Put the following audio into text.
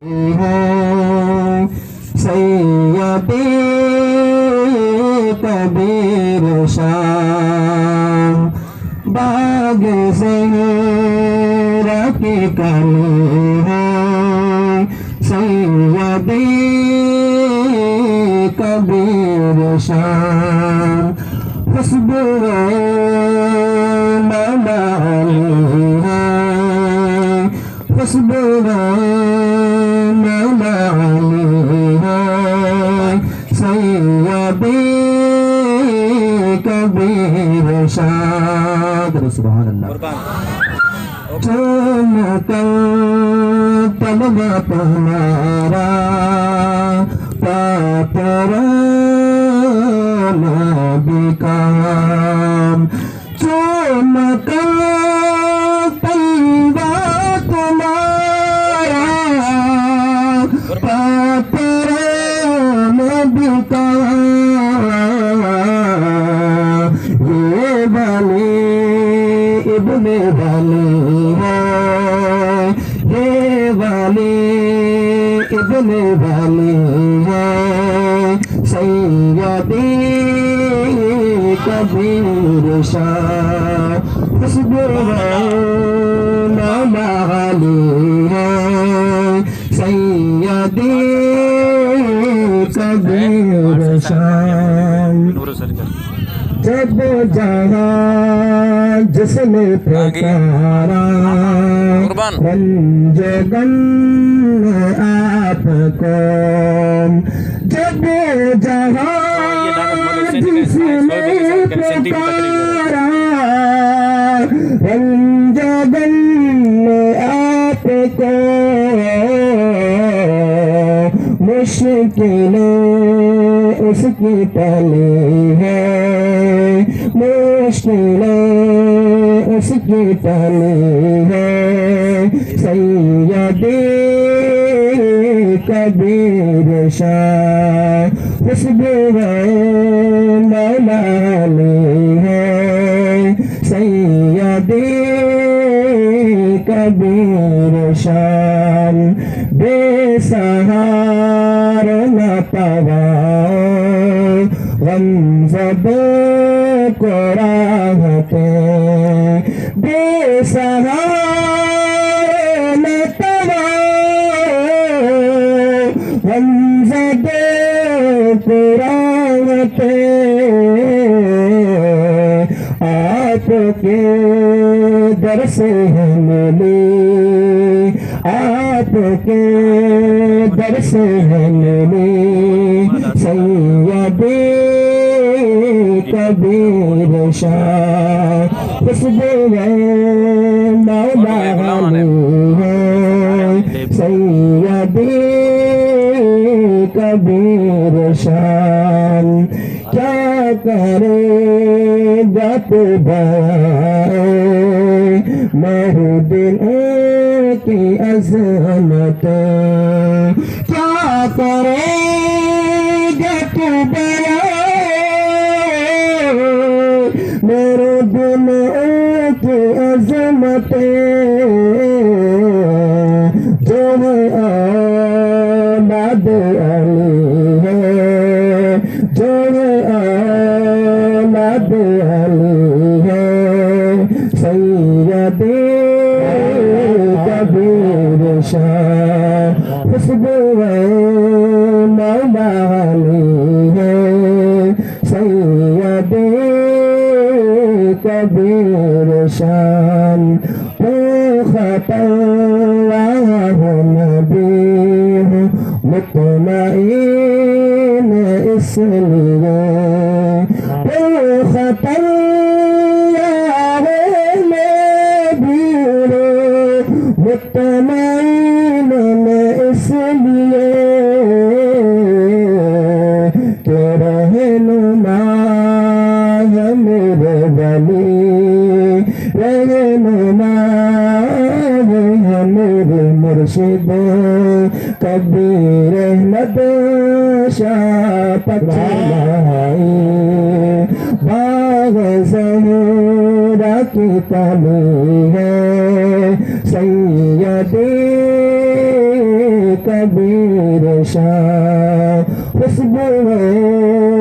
سیدی کبیر شاہ باغ زہرا کی کلی ہے سیدی کبیر شاہ حسب مولا علی ہے حسب مولا علی ہے سیدی کبیر شاہ سبحان اللہ چمکا طلبہ تمہارا پاتران بکام چمکا طلبہ تمہارا پاتران بکام یہ والی ابن والی ہے یہ والی ابن والی ہے سیدی کبیر شاہ حسب مولا علی ہے سیدی کبیر شاہ جب جہاں جس نے پکارا رنج غم آپ کو جب جہاں جس نے پکارا رنج غم آپ کو مشکلیں اس کی پلی ہے مشکلیں اس کی پلی ہے سیدی کبیر شاہ حسب مولا علی ہے سیدی کبیر شاہ بے سہار نہ پوا غم زدوں کو راحتے بے سہار نہ پوا غم زدوں کو راحتے آپ کے در سے ملی آپ کے در سے ملی سیدی کبیر شاہ حسب مولا علی ہے سیدی کبیر شاہ کیا کرے گا تو میرے دل کی عظمت کیا کرے گا تو میرے دل کی عظمت جو ہے اولاد علی ہے جو ہے اولاد علی ہے سیدی کبیر شاہ حسب مولا علی ہے سیدی کبیر شاہ خطاہ نبی مطمئن اس لیے خطاہ نبی مطمئن اس لیے کہ رہنما ہے میرے ولی رہنما ہے میرے مرشد کبیر احمد شاہ پتلائی باغ زہرا کی کلی ہے سیدی کبیر شاہ خوشبو